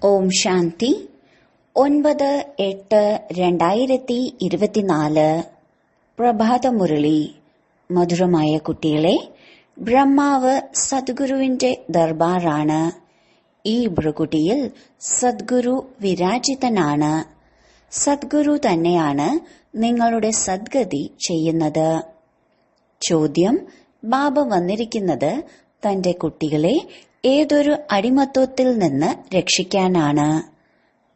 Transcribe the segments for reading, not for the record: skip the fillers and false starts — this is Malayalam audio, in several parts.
ഓം ശാന്തി 9/8/2024 പ്രഭാതമുരളി. മധുരമായ കുട്ടികളെ, ബ്രഹ്മാവ് സദ്ഗുരുവിന്റെ ദർബാറാണ്. ഈ ഭൃകുടിയിൽ സദ്ഗുരു വിരാജിതനാണ്. സദ്ഗുരു തന്നെയാണ് നിങ്ങളുടെ സദ്ഗതി ചെയ്യുന്നത്. ചോദ്യം: ബാബ വന്നിരിക്കുന്നത് തന്റെ കുട്ടികളെ ഏതൊരു അടിമത്വത്തിൽ നിന്ന് രക്ഷിക്കാനാണ്?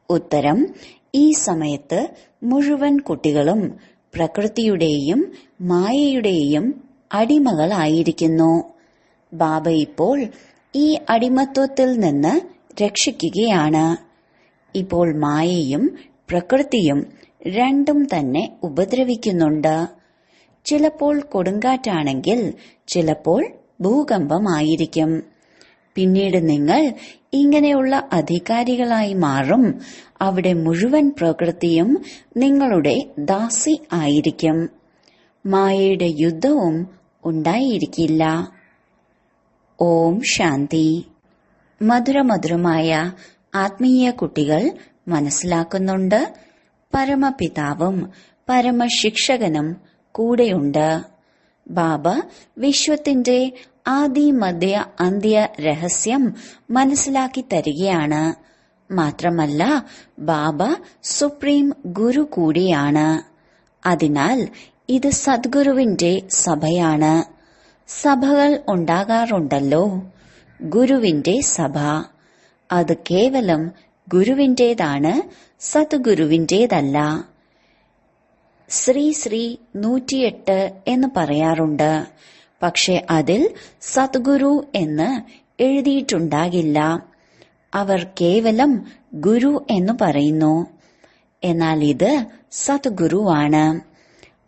ഉത്തരം: ഈ സമയത്ത് മുഴുവൻ കുട്ടികളും പ്രകൃതിയുടെയും മായയുടെയും അടിമകളായിരിക്കുന്നു. ബാബ ഇപ്പോൾ ഈ അടിമത്വത്തിൽ നിന്ന് രക്ഷിക്കുകയാണ്. ഇപ്പോൾ മായയും പ്രകൃതിയും രണ്ടും തന്നെ ഉപദ്രവിക്കുന്നുണ്ട്. ചിലപ്പോൾ കൊടുങ്കാറ്റാണെങ്കിൽ ചിലപ്പോൾ ഭൂകമ്പമായിരിക്കും. പിന്നീട് നിങ്ങൾ ഇങ്ങനെയുള്ള അധികാരികളായി മാറും. അവിടെ മുഴുവൻ പ്രകൃതിയും നിങ്ങളുടെ ദാസി ആയിരിക്കും. മായയുടെ യുദ്ധവും ഉണ്ടായിരിക്കില്ല. ഓം ശാന്തി. മധുരമധുരമായ ആത്മീയ കുട്ടികൾ മനസ്സിലാക്കുന്നുണ്ട്, പരമപിതാവും പരമശിക്ഷകനും കൂടെയുണ്ട്. ബാബ വിശ്വത്തിന്റെ ആദി മധ്യ അന്ത്യ രഹസ്യം മനസ്സിലാക്കി തരികയാണ്. മാത്രമല്ല, ബാബ സുപ്രീം ഗുരു കൂടിയാണ്. അതിനാൽ ഇത് സദ്ഗുരുവിന്റെ സഭയാണ്. സഭകൾ ഉണ്ടാകാറുണ്ടല്ലോ, ഗുരുവിന്റെ സഭ. അത് കേവലം ഗുരുവിന്റേതാണ്, സദ്ഗുരുവിന്റേതല്ല. ശ്രീ ശ്രീ 108 എന്ന് പറയാറുണ്ട്. പക്ഷെ അതിൽ സദ്ഗുരു എന്ന് എഴുതിയിട്ടുണ്ടാകില്ല. അവർ കേവലം ഗുരു എന്ന് പറയുന്നു. എന്നാൽ ഇത് സദ്ഗുരുവാണ്.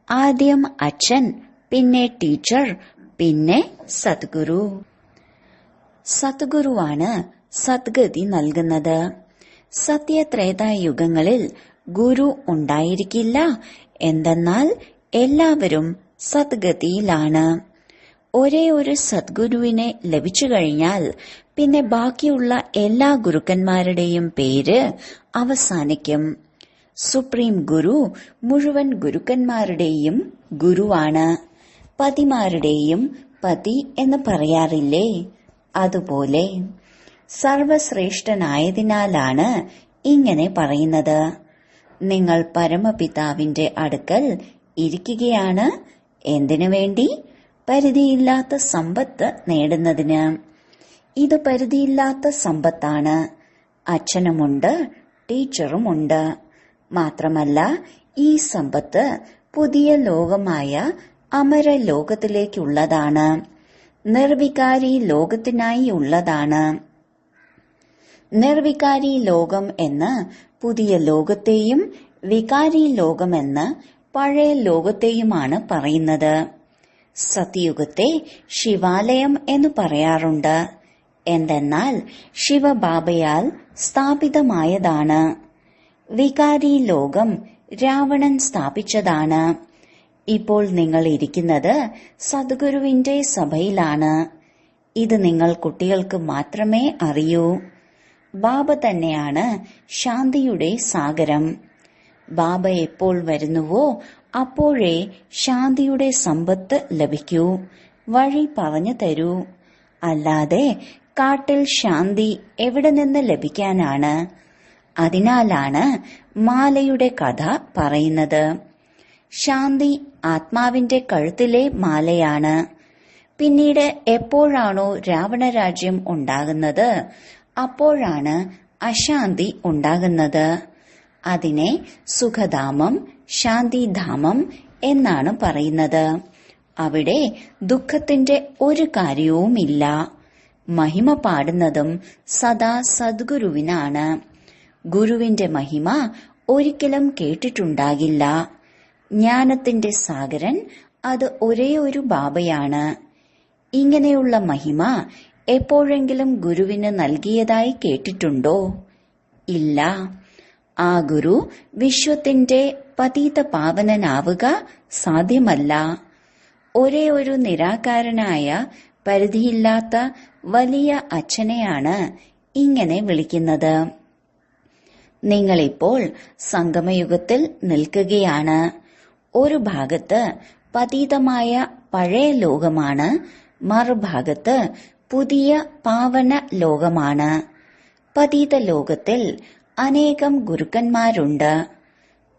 ആദ്യം അച്ഛൻ, പിന്നെ ടീച്ചർ, പിന്നെ സദ്ഗുരു. സദ്ഗുരുവാണ് സദ്ഗതി നൽകുന്നത്. സത്യത്രേതായുഗങ്ങളിൽ ഗുരു ഉണ്ടായിരിക്കില്ല. എന്തെന്നാൽ എല്ലാവരും സദ്ഗതിയിലാണ്. ഒരേ ഒരു സദ്ഗുരുവിനെ ലഭിച്ചു കഴിഞ്ഞാൽ പിന്നെ ബാക്കിയുള്ള എല്ലാ ഗുരുക്കന്മാരുടെയും പേര് അവസാനിക്കും. സുപ്രീം ഗുരു മുഴുവൻ ഗുരുക്കന്മാരുടെയും ഗുരുവാണ്. പതിമാരുടെയും പതി എന്ന് പറയാറില്ലേ, അതുപോലെ സർവശ്രേഷ്ഠനായതിനാലാണ് ഇങ്ങനെ പറയുന്നത്. നിങ്ങൾ പരമപിതാവിന്റെ അടുക്കൽ ഇരിക്കുകയാണ്. എന്തിനു വേണ്ടി? പരിധിയില്ലാത്ത സമ്പത്ത് നേടുന്നതിന്. ഇത് പരിധിയില്ലാത്ത സമ്പത്താണ്. അച്ഛനുമുണ്ട്, ടീച്ചറുമുണ്ട്. മാത്രമല്ല, ഈ സമ്പത്ത് പുതിയ ലോകമായ അമരലോകത്തിലേക്കുള്ളതാണ്. നിർവികാരി ലോകത്തിനായി ഉള്ളതാണ്. നിർവികാരി ലോകം എന്ന് പുതിയ ലോകത്തെയും വികാരി ലോകമെന്ന് പഴയ ലോകത്തെയുമാണ് പറയുന്നത്. സത്യുഗത്തെ ശിവാലയം എന്ന് പറയാറുണ്ട്. എന്തെന്നാൽ ശിവബാബയാൽ സ്ഥാപിതമായതാണ്. വികാരി ലോകം രാവണൻ സ്ഥാപിച്ചതാണ്. ഇപ്പോൾ നിങ്ങൾ ഇരിക്കുന്നത് സദ്ഗുരുവിന്റെ സഭയിലാണ്. ഇത് നിങ്ങൾ കുട്ടികൾക്ക് മാത്രമേ അറിയൂ. ബാബ തന്നെയാണ് ശാന്തിയുടെ സാഗരം. ബാബ എപ്പോൾ വരുന്നുവോ അപ്പോഴേ ശാന്തിയുടെ സമ്പത്ത് ലഭിക്കൂ. വഴി പറഞ്ഞു തരൂ. അല്ലാതെ കാട്ടിൽ ശാന്തി എവിടെ നിന്ന് ലഭിക്കാനാണ്? അതിനാലാണ് മാലയുടെ കഥ പറയുന്നത്. ശാന്തി ആത്മാവിന്റെ കഴുത്തിലെ മാലയാണ്. പിന്നീട് എപ്പോഴാണോ രാവണരാജ്യം ഉണ്ടാകുന്നത് അപ്പോഴാണ് അശാന്തി ഉണ്ടാകുന്നത്. അതിനെ സുഖധാമം, ശാന്തിധാമം എന്നാണ് പറയുന്നത്. അവിടെ ദുഃഖത്തിന്റെ ഒരു കാര്യവുമില്ല. മഹിമ പാടുന്നതും സദാ സദ്ഗുരുവിനാണ്. ഗുരുവിന്റെ മഹിമ ഒരിക്കലും കേട്ടിട്ടുണ്ടാകില്ല. ജ്ഞാനത്തിന്റെ സാഗരൻ അത് ഒരേ ഒരു ബാബയാണ്. ഇങ്ങനെയുള്ള മഹിമ എപ്പോഴെങ്കിലും ഗുരുവിന് നൽകിയതായി കേട്ടിട്ടുണ്ടോ? ഇല്ല. ആ ഗുരു വിശ്വത്തിന്റെ പതീത പാവനനാവുക സാധ്യമല്ല. ഒരേ ഒരു നിരാകാരനായ പരിധിയില്ലാത്ത വലിയ അച്ഛനെയാണ് ഇങ്ങനെ വിളിക്കുന്നത്. നിങ്ങളിപ്പോൾ സംഗമയുഗത്തിൽ നിൽക്കുകയാണ്. ഒരു ഭാഗത്ത് പതീതമായ പഴയ ലോകമാണ്, മറുഭാഗത്ത് പുതിയ പാവന ലോകമാണ്. പതീത ലോകത്തിൽ അനേകം ഗുരുക്കന്മാരുണ്ട്.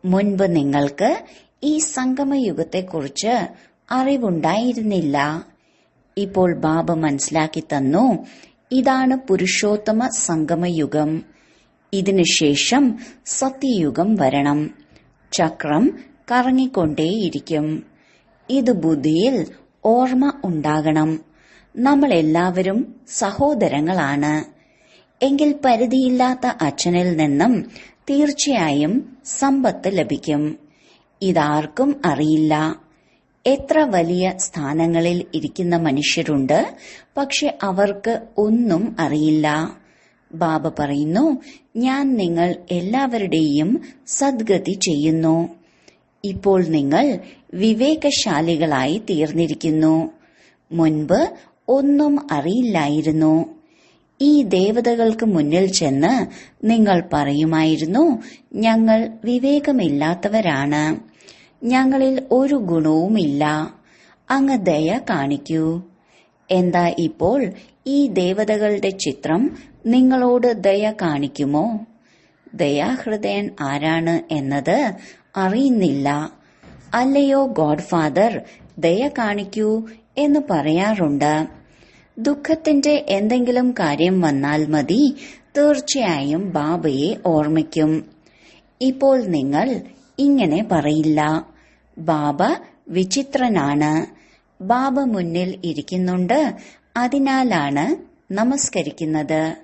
മുൻപ് നിങ്ങൾക്ക് ഈ സംഗമയുഗത്തെക്കുറിച്ച് അറിവുണ്ടായിരുന്നില്ല. ഇപ്പോൾ ബാബ മനസ്സിലാക്കി തന്നു, ഇതാണ് പുരുഷോത്തമ സംഗമയുഗം. ഇതിനുശേഷം സത്യയുഗം വരണം. ചക്രം കറങ്ങിക്കൊണ്ടേയിരിക്കും. ഇത് ബുദ്ധിയിൽ ഓർമ്മ ഉണ്ടാകണം. നമ്മളെല്ലാവരും സഹോദരങ്ങളാണ്. എങ്കിൽ പരിധിയില്ലാത്ത അച്ഛനിൽ നിന്നും തീർച്ചയായും സമ്പത്ത് ലഭിക്കും. ഇതാർക്കും അറിയില്ല. എത്ര വലിയ സ്ഥാനങ്ങളിൽ ഇരിക്കുന്ന മനുഷ്യരുണ്ട്, പക്ഷെ അവർക്ക് ഒന്നും അറിയില്ല. ബാബ പറയുന്നു, ഞാൻ നിങ്ങൾ എല്ലാവരുടെയും സദ്ഗതി ചെയ്യുന്നു. ഇപ്പോൾ നിങ്ങൾ വിവേകശാലികളായി തീർന്നിരിക്കുന്നു. മുൻപ് ഒന്നും അറിയില്ലായിരുന്നു. ഈ ദേവതകൾക്ക് മുന്നിൽ ചെന്ന് നിങ്ങൾ പറയുമായിരുന്നു, ഞങ്ങൾ വിവേകമില്ലാത്തവരാണ്, ഞങ്ങളിൽ ഒരു ഗുണവുമില്ല, അങ്ങ് ദയ കാണിക്കൂ. എന്താ ഇപ്പോൾ ഈ ദേവതകളുടെ ചിത്രം നിങ്ങളോട് ദയ കാണിക്കുമോ? ദയാഹൃദയൻ ആരാണ് എന്നത് അറിയുന്നില്ല. അല്ലയോ ഗോഡ് ഫാദർ, ദയ കാണിക്കൂ എന്ന് പറയാറുണ്ട്. ദുഃഖത്തിന്റെ എന്തെങ്കിലും കാര്യം വന്നാൽ മതി, തീർച്ചയായും ബാബയെ ഓർമ്മിക്കും. ഇപ്പോൾ നിങ്ങൾ ഇങ്ങനെ പറയില്ല, ബാബ വിചിത്രനാണ്, ബാബ മുന്നിൽ ഇരിക്കുന്നുണ്ട്, അതിനാലാണ് നമസ്കരിക്കുന്നത്.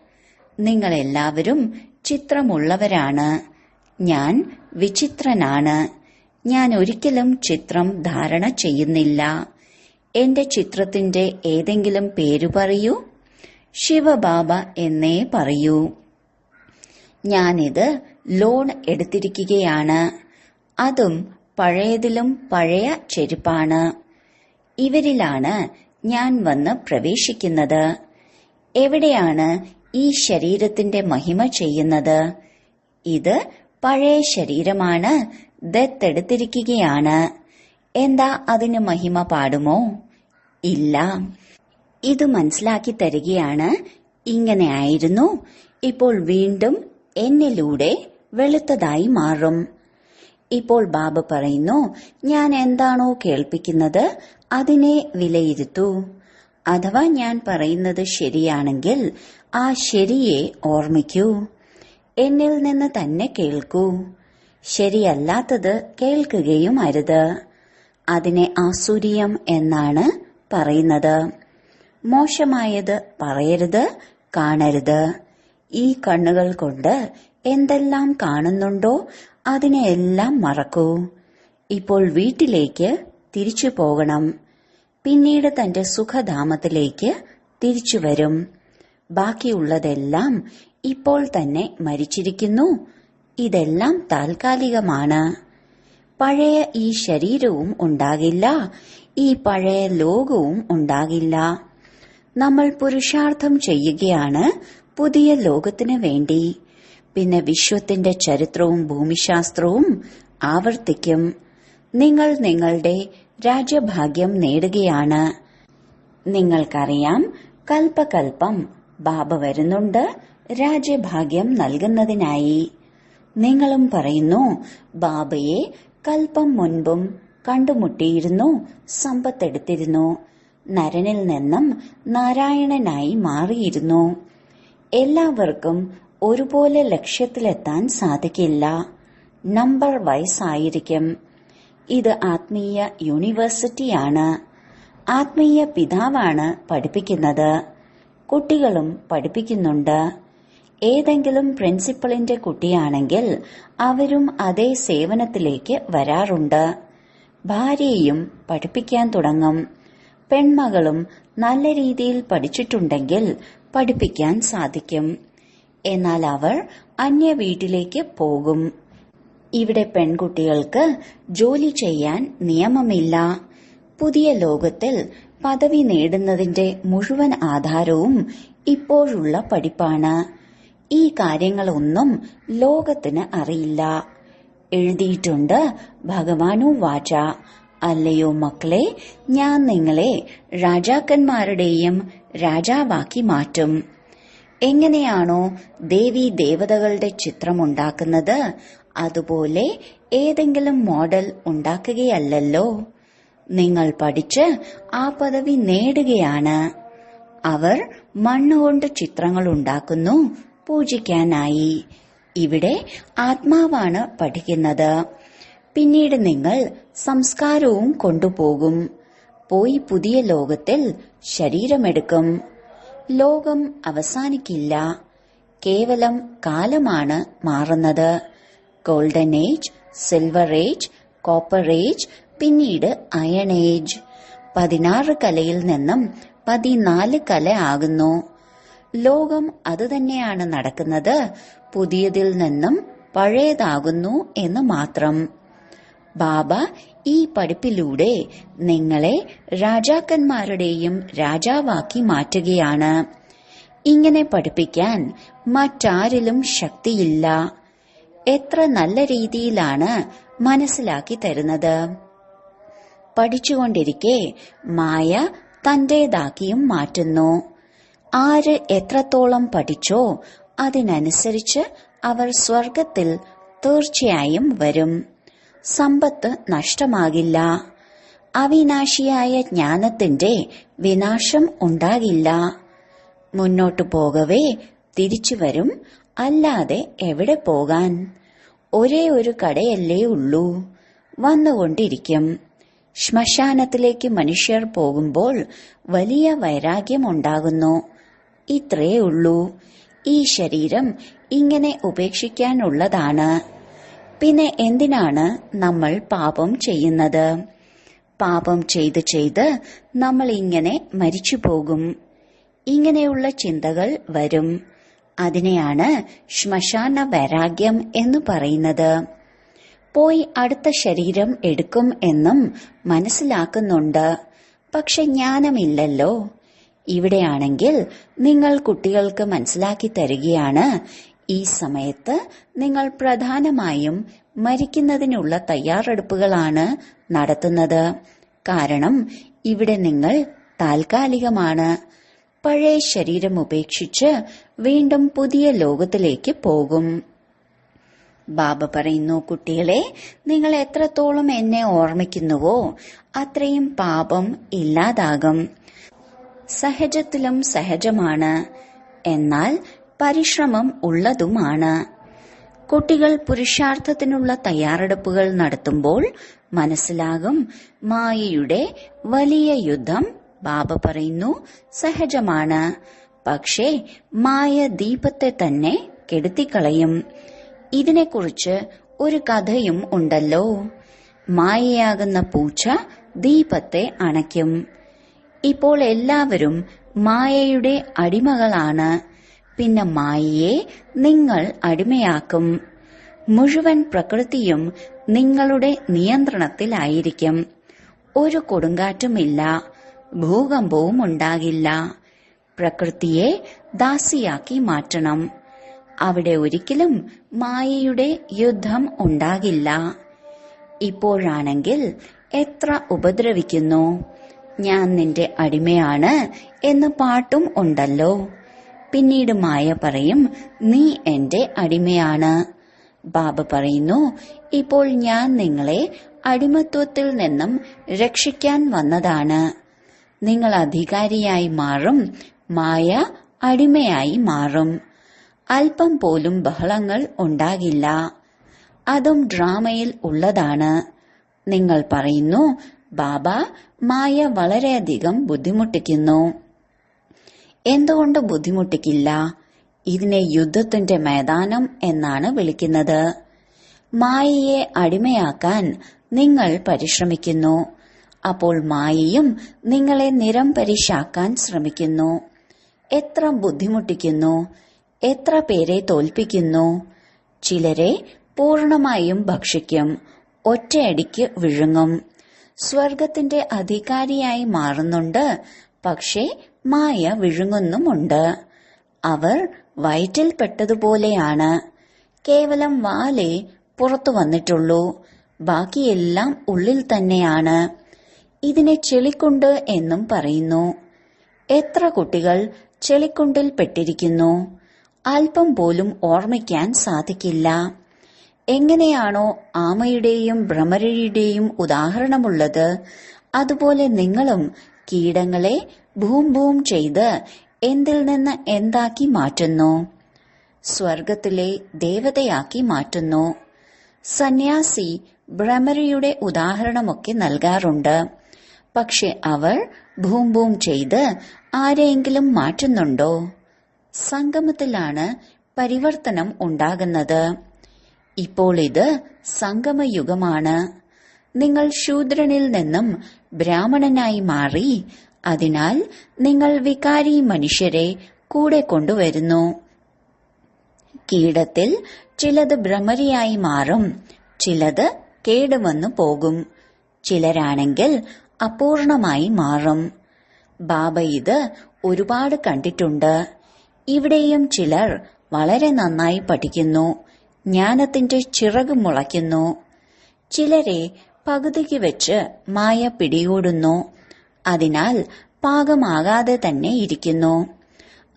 നിങ്ങളെല്ലാവരും ചിത്രമുള്ളവരാണ്. ഞാൻ വിചിത്രനാണ്. ഞാൻ ഒരിക്കലും ചിത്രം ധാരണ ചെയ്യുന്നില്ല. എന്റെ ചിത്രത്തിന്റെ ഏതെങ്കിലും പേരു പറയൂ. ശിവബാബ എന്നേ പറയൂ. ഞാനിത് ലോൺ എടുത്തിരിക്കുകയാണ്. അതും പഴയതിലും പഴയ ചെരുപ്പാണ്. ഇവരിലാണ് ഞാൻ വന്ന് പ്രവേശിക്കുന്നത്. എവിടെയാണ് ഈ ശരീരത്തിന്റെ മഹിമ ചെയ്യുന്നത്? ഇത് പഴയ ശരീരമാണ്, ദത്തെടുത്തിരിക്കുകയാണ്. എന്താ അതിന് മഹിമ പാടുമോ? ഇല്ല. ഇത് മനസ്സിലാക്കി തരികയാണ്. ഇങ്ങനെയായിരുന്നു, ഇപ്പോൾ വീണ്ടും എന്നിലൂടെ വെളുത്തതായി മാറും. ഇപ്പോൾ ബാബ പറയുന്നു, ഞാൻ എന്താണോ കേൾപ്പിക്കുന്നത് അതിനെ വിലയിരുത്തൂ. അഥവാ ഞാൻ പറയുന്നത് ശരിയാണെങ്കിൽ ആ ശരിയെ ഓർമ്മിക്കൂ. എന്നിൽ നിന്ന് തന്നെ കേൾക്കൂ. ശരിയല്ലാത്തത് കേൾക്കുകയും അരുത്. അതിനെ ആസുരീയം എന്നാണ് പറയുന്നത്. മോശമായത് പറയരുത്, കാണരുത്. ഈ കണ്ണുകൾ കൊണ്ട് എന്തെല്ലാം കാണുന്നുണ്ടോ അതിനെയെല്ലാം മറക്കൂ. ഇപ്പോൾ വീട്ടിലേക്ക് തിരിച്ചു പോകണം. പിന്നീട് തന്റെ സുഖധാമത്തിലേക്ക് തിരിച്ചു വരും. ബാക്കിയുള്ളതെല്ലാം ഇപ്പോൾ തന്നെ മരിച്ചിരിക്കുന്നു. ഇതെല്ലാം താൽക്കാലികമാണ്. പഴയ ഈ ശരീരവും ഉണ്ടാകില്ല, ഈ പഴയ ലോകവും ഉണ്ടാകില്ല. നമ്മൾ പുരുഷാർത്ഥം ചെയ്യുകയാണ് പുതിയ ലോകത്തിന് വേണ്ടി. പിന്നെ വിശ്വത്തിന്റെ ചരിത്രവും ഭൂമിശാസ്ത്രവും ആവർത്തിക്കും. നിങ്ങൾ നിങ്ങളുടെ രാജ്യഭാഗ്യം നേടുകയാണ്. നിങ്ങൾക്കറിയാം, കൽപ്പകൽപ്പം ബാബ വരുന്നുണ്ട് രാജ്യഭാഗ്യം നൽകുന്നതിനായി. നിങ്ങളും പറയുന്നു, ബാബയെ കൽപ്പം മുൻപും കണ്ടുമുട്ടിയിരുന്നു, സമ്പത്തെടുത്തിരുന്നു, നരനിൽ നിന്നും നാരായണനായി മാറിയിരുന്നു. എല്ലാവർക്കും ഒരുപോലെ ലക്ഷ്യത്തിലെത്താൻ സാധിക്കില്ല. നമ്പർ വൈസ് ആയിരിക്കും. ഇത് ആത്മീയ യൂണിവേഴ്സിറ്റിയാണ്. ആത്മീയ പിതാവാണ് പഠിപ്പിക്കുന്നത്. കുട്ടികളും പഠിപ്പിക്കുന്നുണ്ട്. ഏതെങ്കിലും പ്രിൻസിപ്പളിന്റെ കുട്ടിയാണെങ്കിൽ അവരും അതേ സേവനത്തിലേക്ക് വരാറുണ്ട്. ഭാര്യയും പഠിപ്പിക്കാൻ തുടങ്ങും. പെൺമകളും നല്ല രീതിയിൽ പഠിച്ചിട്ടുണ്ടെങ്കിൽ പഠിപ്പിക്കാൻ സാധിക്കും. എന്നാൽ അവർ അന്യ വീട്ടിലേക്ക് പോകും. ഇവിടെ പെൺകുട്ടികൾക്ക് ജോലി ചെയ്യാൻ നിയമമില്ല. പുതിയ ലോകത്തിൽ പദവി നേടുന്നതിന്റെ മുഴുവൻ ആധാരവും ഇപ്പോഴുള്ള പഠിപ്പാണ്. ഈ കാര്യങ്ങളൊന്നും ലോകത്തിന് അറിയില്ല. എഴുതിയിട്ടുണ്ട്, ഭഗവാനു വാച, അല്ലയോ മക്കളെ, ഞാൻ നിങ്ങളെ രാജാക്കന്മാരുടെയും രാജാവാക്കി മാറ്റും. എങ്ങനെയാണോ ദേവീ ദേവതകളുടെ ചിത്രമുണ്ടാക്കുന്നത്, അതുപോലെ ഏതെങ്കിലും മോഡൽ ഉണ്ടാക്കുകയല്ലല്ലോ. നിങ്ങൾ പഠിച്ച് ആ പദവി നേടുകയാണ്. അവർ മണ്ണുകൊണ്ട് ചിത്രങ്ങൾ ഉണ്ടാക്കുന്നു പൂജിക്കാനായി. ഇവിടെ ആത്മാവാണ് പഠിക്കുന്നത്. പിന്നീട് നിങ്ങൾ സംസ്കാരവും കൊണ്ടുപോകും. പോയി പുതിയ ലോകത്തിൽ ശരീരമെടുക്കും. ലോകം അവസാനിക്കില്ല. കേവലം കാലമാണ് മാറുന്നത്. Golden age, silver age, copper age, പിന്നീട് അയൺ ഏജ്. 16 കലയിൽ നിന്നും 14 കല ആകുന്നു. ലോകം അതുതന്നെയാണ് നടക്കുന്നത്. പുതിയതിൽ നിന്നും പഴയതാകുന്നു എന്ന് മാത്രം. ബാബ ഈ പഠിപ്പിലൂടെ നിങ്ങളെ രാജാക്കന്മാരുടെയും രാജാവാക്കി മാറ്റുകയാണ്. ഇങ്ങനെ പഠിപ്പിക്കാൻ മറ്റാരിലും ശക്തിയില്ല. എത്ര നല്ല രീതിയിലാണ് മനസ്സിലാക്കി തരുന്നത്. പഠിച്ചുകൊണ്ടിരിക്കെ മായ തന്റേതാക്കിയും മാറ്റുന്നു. ആര് എത്രത്തോളം പഠിച്ചോ അതിനനുസരിച്ച് അവർ സ്വർഗത്തിൽ തീർച്ചയായും വരും. സമ്പത്ത് നഷ്ടമാകില്ല. അവിനാശിയായ ജ്ഞാനത്തിന്റെ വിനാശം ഉണ്ടാകില്ല. മുന്നോട്ടു പോകവേ തിരിച്ചു വരും. അല്ലാതെ എവിടെ പോകാൻ? ഒരേ ഒരു കടയല്ലേ ഉള്ളൂ. വന്നുകൊണ്ടിരിക്കും. ശ്മശാനത്തിലേക്ക് മനുഷ്യർ പോകുമ്പോൾ വലിയ വൈരാഗ്യമുണ്ടാകുന്നു. ഇത്രേ ഉള്ളൂ. ഈ ശരീരം ഇങ്ങനെ ഉപേക്ഷിക്കാനുള്ളതാണ്. പിന്നെ എന്തിനാണ് നമ്മൾ പാപം ചെയ്യുന്നത്? പാപം ചെയ്ത് ചെയ്ത് നമ്മൾ ഇങ്ങനെ മരിച്ചു പോകും. ഇങ്ങനെയുള്ള ചിന്തകൾ വരും. അതിനെയാണ് ശ്മശാന വൈരാഗ്യം എന്ന് പറയുന്നത്. പോയി അടുത്ത ശരീരം എടുക്കും എന്നും മനസ്സിലാക്കുന്നുണ്ട്. പക്ഷെ ജ്ഞാനമില്ലല്ലോ. ഇവിടെയാണെങ്കിൽ നിങ്ങൾ കുട്ടികൾക്ക് മനസ്സിലാക്കി തരികയാണ്. ഈ സമയത്ത് നിങ്ങൾ പ്രധാനമായും മരിക്കുന്നതിനുള്ള തയ്യാറെടുപ്പുകളാണ് നടത്തുന്നത്. കാരണം ഇവിടെ നിങ്ങൾ താൽക്കാലികമാണ്. പഴയ ശരീരം ഉപേക്ഷിച്ച് വീണ്ടും പുതിയ ലോകത്തിലേക്ക് പോകും. ബാബ പറയുന്നു, കുട്ടികളെ, നിങ്ങൾ എത്രത്തോളം എന്നെ ഓർമ്മിക്കുന്നുവോ അത്രയും പാപം ഇല്ലാതാകും. സഹജത്തിലും സഹജമാണ്, എന്നാൽ പരിശ്രമം ഉള്ളതുമാണ്. കുട്ടികൾ പുരുഷാർത്ഥത്തിനുള്ള തയ്യാറെടുപ്പുകൾ നടത്തുമ്പോൾ മനസ്സിലാകും മായയുടെ വലിയ യുദ്ധം. ബാബ പറയുന്നു, സഹജമാണ്. പക്ഷേ മായ ദീപത്തെ തന്നെ കെടുത്തിക്കളയും. ഇതിനെക്കുറിച്ച് ഒരു കഥയും ഉണ്ടല്ലോ. മായയാകുന്ന പൂച്ച ദീപത്തെ അണയ്ക്കും. ഇപ്പോൾ എല്ലാവരും മായയുടെ അടിമകളാണ്. പിന്നെ മായയെ നിങ്ങൾ അടിമയാക്കും. മുഴുവൻ പ്രകൃതിയും നിങ്ങളുടെ നിയന്ത്രണത്തിലായിരിക്കും. ഒരു കൊടുങ്കാറ്റുമില്ല, ഭൂകമ്പവും ഉണ്ടാകില്ല. പ്രകൃതിയെ ദാസിയാക്കി മാറ്റണം. അവിടെ ഒരിക്കലും മായയുടെ യുദ്ധം ഉണ്ടാകില്ല. ഇപ്പോഴാണെങ്കിൽ എത്ര ഉപദ്രവിക്കുന്നു. ഞാൻ നിന്റെ അടിമയാണ് എന്ന് പാട്ടും ഉണ്ടല്ലോ. പിന്നീട് മായ പറയും, നീ എന്റെ അടിമയാണ്. ബാബ പറയുന്നു, ഇപ്പോൾ ഞാൻ നിങ്ങളെ അടിമത്വത്തിൽ നിന്നും രക്ഷിക്കാൻ വന്നതാണ്. നിങ്ങൾ അധികാരിയായി മാറും, മായ അടിമയായി മാറും. അല്പം പോലും ബഹളങ്ങൾ ഉണ്ടാകില്ല. അതും ഡ്രാമയിൽ ഉള്ളതാണ്. നിങ്ങൾ പറയുന്നു, ബാബ, മായ വളരെയധികം ബുദ്ധിമുട്ടിക്കുന്നു. എന്തുകൊണ്ട് ബുദ്ധിമുട്ടിക്കില്ല? ഇതിനെ യുദ്ധത്തിന്റെ മൈതാനം എന്നാണ് വിളിക്കുന്നത്. മായയെ അടിമയാക്കാൻ നിങ്ങൾ പരിശ്രമിക്കുന്നു. അപ്പോൾ മായയും നിങ്ങളെ നിരംപരിശാക്കാൻ ശ്രമിക്കുന്നു. എത്ര ബുദ്ധിമുട്ടിക്കുന്നു, എത്ര പേരെ തോൽപ്പിക്കുന്നു. ചിലരെ പൂർണമായും ഭക്ഷിക്കും, ഒറ്റയടിക്ക് വിഴുങ്ങും. സ്വർഗത്തിന്റെ അധികാരിയായി മാറുന്നുണ്ട്, പക്ഷേ മായ വിഴുങ്ങുന്നുമുണ്ട്. അവർ വയറ്റിൽപ്പെട്ടതുപോലെയാണ്. കേവലം വാലേ പുറത്തു വന്നിട്ടുള്ളൂ, ബാക്കിയെല്ലാം ഉള്ളിൽ തന്നെയാണ്. ഇതിനെ ചെളിക്കുണ്ട് എന്നും പറയുന്നു. എത്ര കുട്ടികൾ ചെളിക്കുണ്ടിൽ പെട്ടിരിക്കുന്നു, അല്പം പോലും ഓർമ്മിക്കാൻ സാധിക്കില്ല. എങ്ങനെയാണോ ആമയുടെയും ഭ്രമരയുടെയും ഉദാഹരണമുള്ളത്, അതുപോലെ നിങ്ങളും കീടങ്ങളെ ഭൂം ഭൂം ചെയ്ത് എന്തിൽ നിന്ന് എന്താക്കി മാറ്റുന്നു? സ്വർഗത്തിലെ ദേവതയാക്കി മാറ്റുന്നു. സന്യാസി ഭ്രമരയുടെ ഉദാഹരണമൊക്കെ നൽകാറുണ്ട്. പക്ഷെ അവർ ഭൂം ഭൂം ചെയ്ത് ആരെയെങ്കിലും മാറ്റുന്നുണ്ടോ? സംഗമത്തിലാണ് പരിവർത്തനം ഉണ്ടാകുന്നത്. ഇപ്പോൾ ഇത് സംഗമയുഗമാണ്. നിങ്ങൾ ശൂദ്രനിൽ നിന്നും ബ്രാഹ്മണനായി മാറി. അതിനാൽ നിങ്ങൾ വികാരി മനുഷ്യരെ കൂടെ കൊണ്ടുവരുന്നു. കീടത്തിൽ ചിലത് ഭ്രമരിയായി മാറും, ചിലത് കേടുവന്നു പോകും, ചിലരാണെങ്കിൽ അപൂർണമായി മാറും. ബാബ ഇത് ഒരുപാട് കണ്ടിട്ടുണ്ട്. ഇവിടെയും ചിലർ വളരെ നന്നായി പഠിക്കുന്നു, ജ്ഞാനത്തിന്റെ ചിറക് മുളയ്ക്കുന്നു. ചിലരെ പകുതിക്ക് വെച്ച് മായ പിടികൂടുന്നു. അതിനാൽ പാകമാകാതെ തന്നെ ഇരിക്കുന്നു.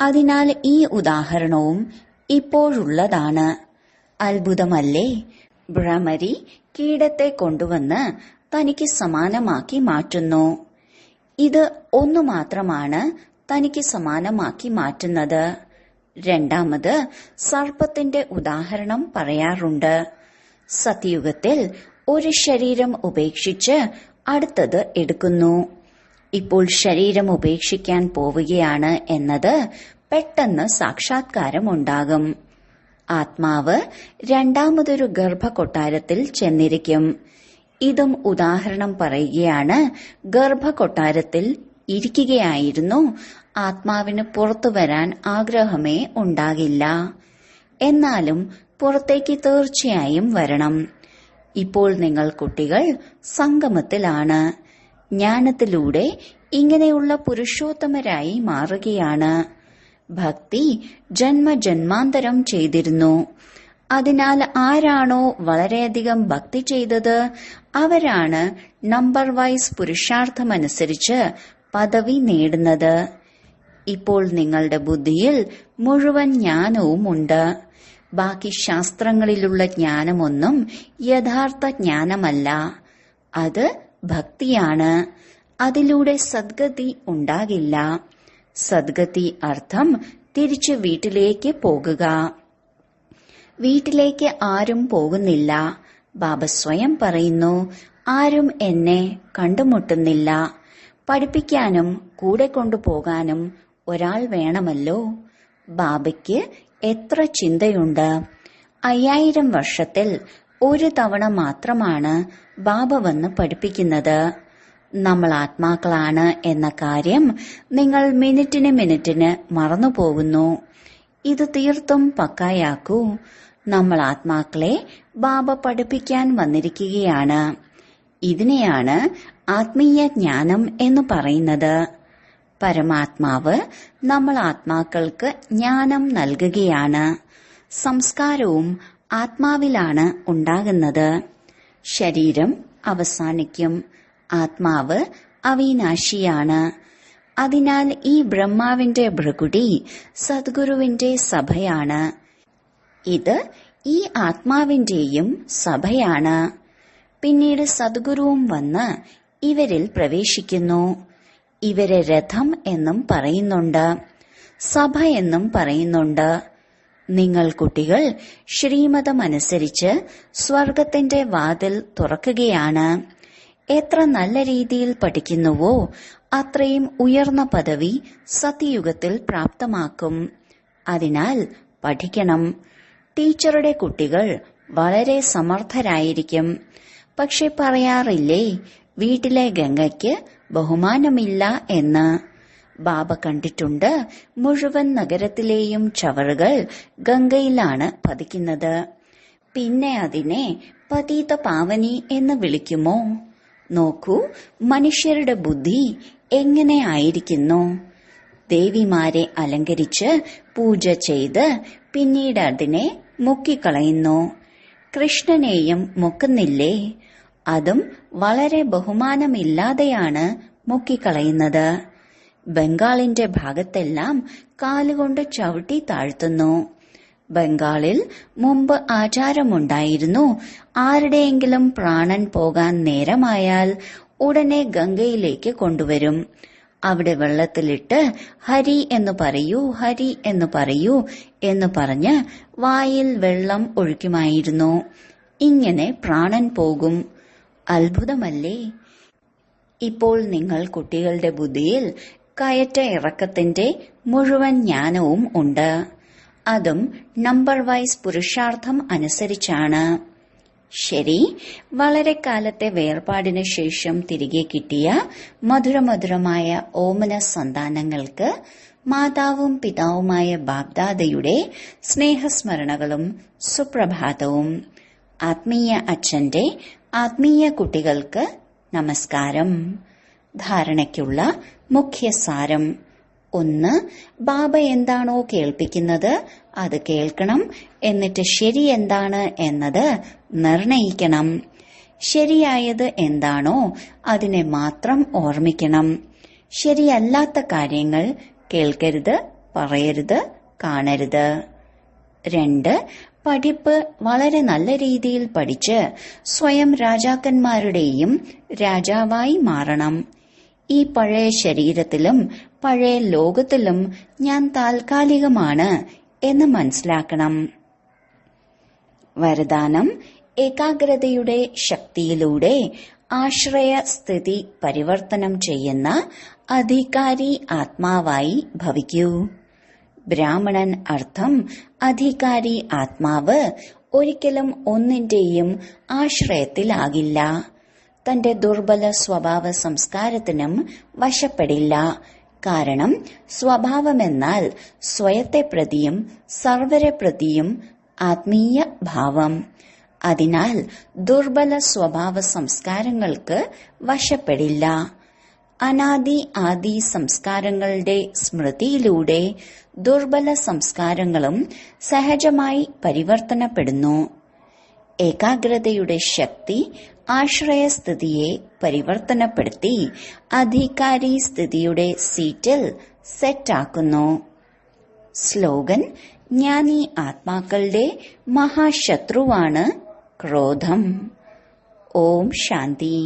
അതിനാൽ ഈ ഉദാഹരണവും ഇപ്പോഴുള്ളതാണ്. അത്ഭുതമല്ലേ? ഭ്രമരി കീടത്തെ കൊണ്ടുവന്ന് തനിക്ക് സമാനമാക്കി മാറ്റുന്നു. ഇത് ഒന്നു മാത്രമാണ് തനിക്ക് സമാനമാക്കി മാറ്റുന്നത്. രണ്ടാമത് സർപ്പത്തിന്റെ ഉദാഹരണം പറയാറുണ്ട്. സത്യുഗത്തിൽ ഒരു ശരീരം ഉപേക്ഷിച്ച് അടുത്തത് എടുക്കുന്നു. ഇപ്പോൾ ശരീരം ഉപേക്ഷിക്കാൻ പോവുകയാണ് എന്നത് പെട്ടെന്ന് സാക്ഷാത്കാരമുണ്ടാകും. ആത്മാവ് രണ്ടാമതൊരു ഗർഭകൊട്ടാരത്തിൽ ചെന്നിരിക്കും. ഇതും ഉദാഹരണം പറയുകയാണ്. ഗർഭകൊട്ടാരത്തിൽ ഇരിക്കുകയായിരുന്നു. ആത്മാവിന് പുറത്തു വരാൻ ആഗ്രഹമേ ഉണ്ടാകില്ല. എന്നാലും പുറത്തേക്ക് തീർച്ചയായും വരണം. ഇപ്പോൾ നിങ്ങൾ കുട്ടികൾ സംഗമത്തിലാണ്. ജ്ഞാനത്തിലൂടെ ഇങ്ങനെയുള്ള പുരുഷോത്തമരായി മാറുകയാണ്. ഭക്തി ജന്മജന്മാന്തരം ചെയ്തിരുന്നു. അതിനാൽ ആരാണോ വളരെയധികം ഭക്തി ചെയ്തത് അവരാണ് നമ്പർ വൈസ് പുരുഷാർത്ഥമനുസരിച്ച് പദവി നേടുന്നത്. ഇപ്പോൾ നിങ്ങളുടെ ബുദ്ധിയിൽ മുഴുവൻ ജ്ഞാനവും ഉണ്ട്. ബാക്കി ശാസ്ത്രങ്ങളിലുള്ള ജ്ഞാനമൊന്നും യഥാർത്ഥ ജ്ഞാനമല്ല. അത് ഭക്തിയാണ്. അതിലൂടെ സദ്ഗതി ഉണ്ടാകില്ല. സദ്ഗതി അർത്ഥം തിരിച്ച് വീട്ടിലേക്ക് പോകുക. വീട്ടിലേക്ക് ആരും പോകുന്നില്ല. ബാബ സ്വയം പറയുന്നു, ആരും എന്നെ കണ്ടുമുട്ടുന്നില്ല. പഠിപ്പിക്കാനും കൂടെ കൊണ്ടുപോകാനും ഒരാൾ വേണമല്ലോ. ബാബയ്ക്ക് എത്ര ചിന്തയുണ്ട്. 5000 വർഷത്തിൽ ഒരു തവണ മാത്രമാണ് ബാബ വന്ന് പഠിപ്പിക്കുന്നത്. നമ്മൾ ആത്മാക്കളാണ് എന്ന കാര്യം നിങ്ങൾ മിനിറ്റിന് മറന്നുപോകുന്നു. ഇത് തീർത്തും പക്കായാക്കൂ. നമ്മൾ ആത്മാക്കളെ ബാബ പഠിപ്പിക്കാൻ വന്നിരിക്കുകയാണ്. ഇതിനെയാണ് ആത്മീയ ജ്ഞാനം എന്ന് പറയുന്നത്. പരമാത്മാവ് നമ്മൾ ആത്മാക്കൾക്ക് ജ്ഞാനം നൽകുകയാണ്. സംസ്കാരവും ആത്മാവിലാണ് ഉണ്ടാകുന്നത്. ശരീരം അവസാനിക്കും. ആത്മാവ് അവിനാശിയാണ്. അതിനാൽ ഈ ബ്രഹ്മാവിന്റെ ഭൃകുടി സദ്ഗുരുവിന്റെ സഭയാണ്. ഇത് ഈ ആത്മാവിന്റെയും സഭയാണ്. പിന്നീട് സദ്ഗുരുവും വന്ന് ഇവരിൽ പ്രവേശിക്കുന്നു. ഇവരെ രഥം എന്നും പറയുന്നുണ്ട്, സഭ എന്നും പറയുന്നുണ്ട്. നിങ്ങൾ കുട്ടികൾ ശ്രീമതമനുസരിച്ച് സ്വർഗത്തിന്റെ വാതിൽ തുറക്കുകയാണ്. എത്ര നല്ല രീതിയിൽ പഠിക്കുന്നുവോ അത്രയും ഉയർന്ന പദവി സത്യയുഗത്തിൽ പ്രാപ്തമാക്കും. അതിനാൽ പഠിക്കണം. ടീച്ചറുടെ കുട്ടികൾ വളരെ സമർത്ഥരായിരിക്കും. പക്ഷെ പറയാറില്ലേ, വീട്ടിലെ ഗംഗയ്ക്ക് ബഹുമാനമില്ല എന്ന്. ബാബ കണ്ടിട്ടുണ്ട്, മുഴുവൻ നഗരത്തിലെയും ചവറുകൾ ഗംഗയിലാണ് പതിക്കുന്നത്. പിന്നെ അതിനെ പതീത പാവനി എന്ന് വിളിക്കുമോ? നോക്കൂ, മനുഷ്യരുടെ ബുദ്ധി എങ്ങനെ ആയിരിക്കുന്നു. ദേവിമാരെ അലങ്കരിച്ച് പൂജ ചെയ്ത് പിന്നീട് അതിനെ മുക്കിക്കളയുന്നു. കൃഷ്ണനെയും മുക്കുന്നില്ലേ? അതും വളരെ ബഹുമാനമില്ലാതെയാണ് മുക്കിക്കളയുന്നത്. ബംഗാളിന്റെ ഭാഗത്തെല്ലാം കാലുകൊണ്ട് ചവിട്ടി താഴ്ത്തുന്നു. ബംഗാളിൽ മുമ്പ് ആചാരമുണ്ടായിരുന്നു, ആരുടെയെങ്കിലും പ്രാണൻ പോകാൻ നേരമായാൽ ഉടനെ ഗംഗയിലേക്ക് കൊണ്ടുവരും. അവിടെ വെള്ളത്തിലിട്ട് ഹരി എന്ന് പറയൂ, ഹരി എന്ന് പറയൂ എന്ന് പറഞ്ഞ് വായിൽ വെള്ളം ഒഴിക്കുമായിരുന്നു. ഇങ്ങനെ പ്രാണൻ പോകും. അത്ഭുതമല്ലേ? ഇപ്പോൾ നിങ്ങൾ കുട്ടികളുടെ ബുദ്ധിയിൽ കയറ്റ ഇറക്കത്തിന്റെ മുഴുവൻ ജ്ഞാനവും ഉണ്ട്. അതും നമ്പർ വൈസ് പുരുഷാർത്ഥം അനുസരിച്ചാണ്. ശരി, വളരെ കാലത്തെ വേർപാടിന് ശേഷം തിരികെ കിട്ടിയ മധുരമധുരമായ ഓമന സന്താനങ്ങൾക്ക് മാതാവും പിതാവുമായ ബാഗ്ദാദയുടെ സ്നേഹസ്മരണകളും സുപ്രഭാതവും. ആത്മീയ അച്ഛന്റെ ആത്മീയ കുട്ടികൾക്ക് നമസ്കാരം. ധാരണയ്ക്കുള്ള മുഖ്യസാരം: 1. ബാബ എന്താണോ കേൾപ്പിക്കുന്നത് അത് കേൾക്കണം. എന്നിട്ട് ശരി എന്താണ് എന്നത് നിർണയിക്കണം. ശരിയായത് എന്താണോ അതിനെ മാത്രം ഓർമ്മിക്കണം. ശരിയല്ലാത്ത കാര്യങ്ങൾ കേൾക്കരുത്, പറയരുത്, കാണരുത്. 2. പഠിപ്പ് വളരെ നല്ല രീതിയിൽ പഠിച്ച് സ്വയം രാജാക്കന്മാരുടെയും രാജാവായി മാറണം. ഈ പഴയ ശരീരത്തിലും പഴയ ലോകത്തിലും ഞാൻ താൽക്കാലികമാണ് എന്ന് മനസ്സിലാക്കണം. വരദാനം: ഏകാഗ്രതയുടെ ശക്തിയിലൂടെ ആശ്രയ സ്ഥിതി പരിവർത്തനം ചെയ്യുന്ന അധികാരി ആത്മാവായി ഭവിക്കൂ. ബ്രാഹ്മണൻ അർത്ഥം അധികാരി ആത്മാവ് ഒരിക്കലും ഒന്നിന്റെയും ആശ്രയത്തിലാകില്ല. തന്റെ ദുർബല സ്വഭാവ സംസ്കാരത്തിനും വശപ്പെടില്ല. കാരണം സ്വഭാവമെന്നാൽ സ്വയത്തെ പ്രതിയും സർവരെ പ്രതിയും ആത്മീയ ഭാവം. അതിനാൽ ദുർബല സ്വഭാവ സംസ്കാരങ്ങൾക്ക് വശപ്പെടില്ല. അനാദി ആദി സംസ്കാരങ്ങളുടെ സ്മൃതിയിലൂടെ ദുർബല സംസ്കാരങ്ങളും സഹജമായി പരിവർത്തനപ്പെടുന്നു. ഏകാഗ്രതയുടെ ശക്തി ആശ്രയസ്ഥിതിയെ പരിവർത്തനപ്പെടുത്തി അധികാരി സ്ഥിതിയുടെ സീറ്റിൽ സെറ്റാക്കുന്നു. സ്ലോഗൻ: ജ്ഞാനി ആത്മാക്കളുടെ മഹാശത്രുവാണ് ക്രോധം. ഓം ശാന്തി.